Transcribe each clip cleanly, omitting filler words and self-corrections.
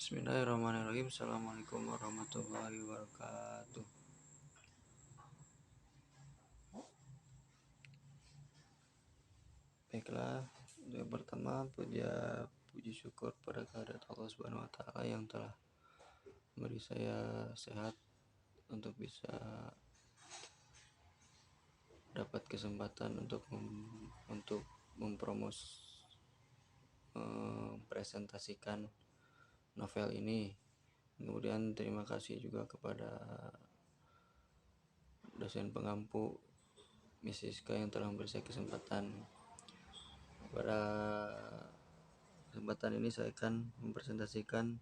Bismillahirrahmanirrahim. Assalamualaikum warahmatullahi wabarakatuh. Baiklah, yang pertama puji syukur pada kehadirat Allah Subhanahu wa taala yang telah memberi saya sehat untuk bisa dapat kesempatan untuk mempresentasikan novel ini. Kemudian terima kasih juga kepada dosen pengampu Miss Siska yang telah memberi saya kesempatan. Pada kesempatan ini saya akan mempresentasikan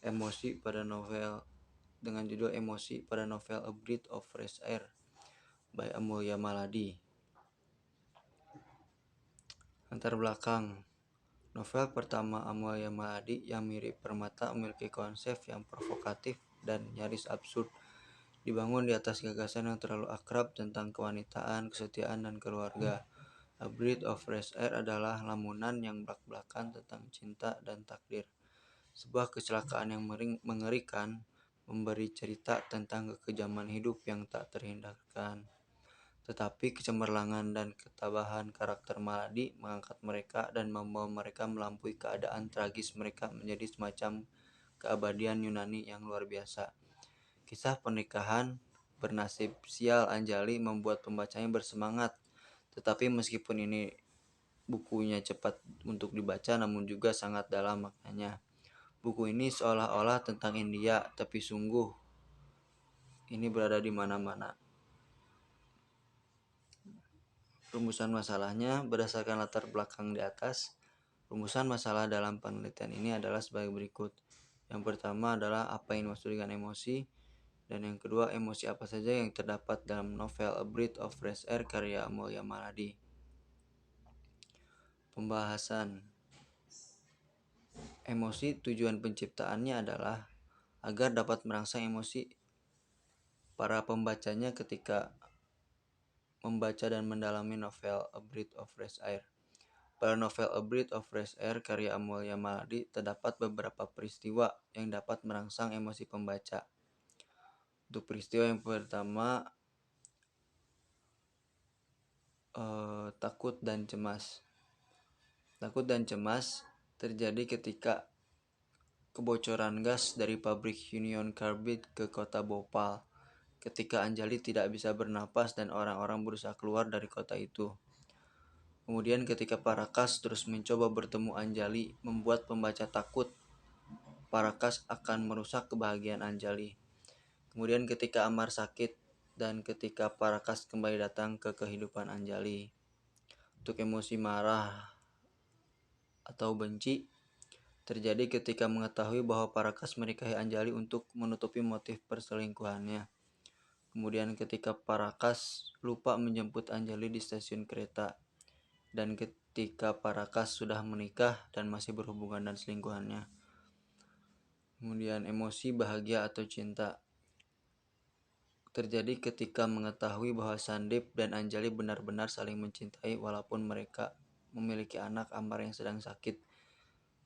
emosi pada novel dengan judul Emosi pada novel A Breath of Fresh Air by Amulya Maladi. Latar belakang novel pertama Amulya Maladi yang mirip Permata memiliki konsep yang provokatif dan nyaris absurd, dibangun di atas gagasan yang terlalu akrab tentang kewanitaan, kesetiaan, dan keluarga. A Breath of Fresh Air adalah lamunan yang belak-belakan tentang cinta dan takdir. Sebuah kecelakaan yang mengerikan memberi cerita tentang kekejaman hidup yang tak terhindarkan. Tetapi kecemerlangan dan ketabahan karakter Maladi mengangkat mereka dan membawa mereka melampaui keadaan tragis mereka menjadi semacam keabadian Yunani yang luar biasa. Kisah pernikahan bernasib sial Anjali membuat pembacanya bersemangat. Tetapi meskipun ini bukunya cepat untuk dibaca namun juga sangat dalam maknanya. Buku ini seolah-olah tentang India, tapi sungguh ini berada di mana-mana. Rumusan masalahnya berdasarkan latar belakang di atas. Rumusan masalah dalam penelitian ini adalah sebagai berikut. Yang pertama adalah apa yang dimaksud dengan emosi. Dan yang kedua, emosi apa saja yang terdapat dalam novel A Breath of Fresh Air karya Amulya Maladi. Pembahasan. Emosi tujuan penciptaannya adalah agar dapat merangsang emosi para pembacanya ketika membaca dan mendalami novel A Breath of Fresh Air. Pada novel A Breath of Fresh Air karya Amulya Maladi terdapat beberapa peristiwa yang dapat merangsang emosi pembaca. Untuk peristiwa yang pertama, takut dan cemas. Takut dan cemas terjadi ketika kebocoran gas dari pabrik Union Carbide ke kota Bhopal. Ketika Anjali tidak bisa bernapas dan orang-orang berusaha keluar dari kota itu. Kemudian ketika Parakas terus mencoba bertemu Anjali, membuat pembaca takut Parakas akan merusak kebahagiaan Anjali. Kemudian ketika Amar sakit dan ketika Parakas kembali datang ke kehidupan Anjali. Untuk emosi marah atau benci terjadi ketika mengetahui bahwa Parakas menikahi Anjali untuk menutupi motif perselingkuhannya. Kemudian ketika Parakas lupa menjemput Anjali di stasiun kereta. Dan ketika Parakas sudah menikah dan masih berhubungan dengan selingkuhannya. Kemudian emosi bahagia atau cinta terjadi ketika mengetahui bahwa Sandip dan Anjali benar-benar saling mencintai walaupun mereka memiliki anak Amar yang sedang sakit.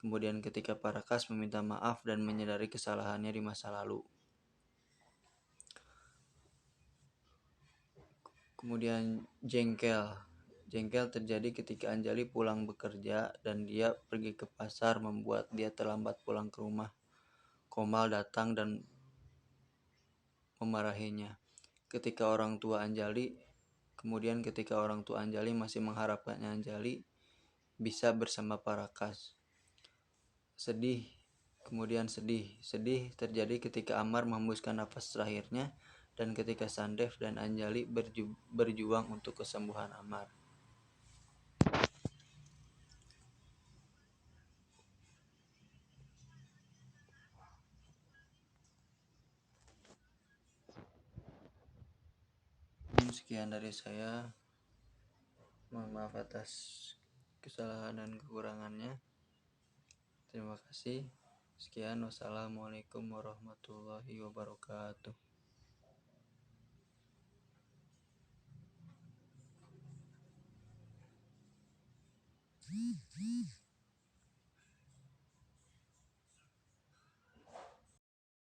Kemudian ketika Parakas meminta maaf dan menyadari kesalahannya di masa lalu. Kemudian jengkel terjadi ketika Anjali pulang bekerja dan dia pergi ke pasar membuat dia terlambat pulang ke rumah. Komal datang dan memarahinya. Ketika orang tua Anjali masih mengharapkan Anjali bisa bersama Parakas. Sedih terjadi ketika Amar menghembuskan nafas terakhirnya dan ketika Sandev dan Anjali berjuang untuk kesembuhan Amar. Sekian dari saya. Mohon maaf atas kesalahan dan kekurangannya. Terima kasih. Sekian, wassalamualaikum warahmatullahi wabarakatuh.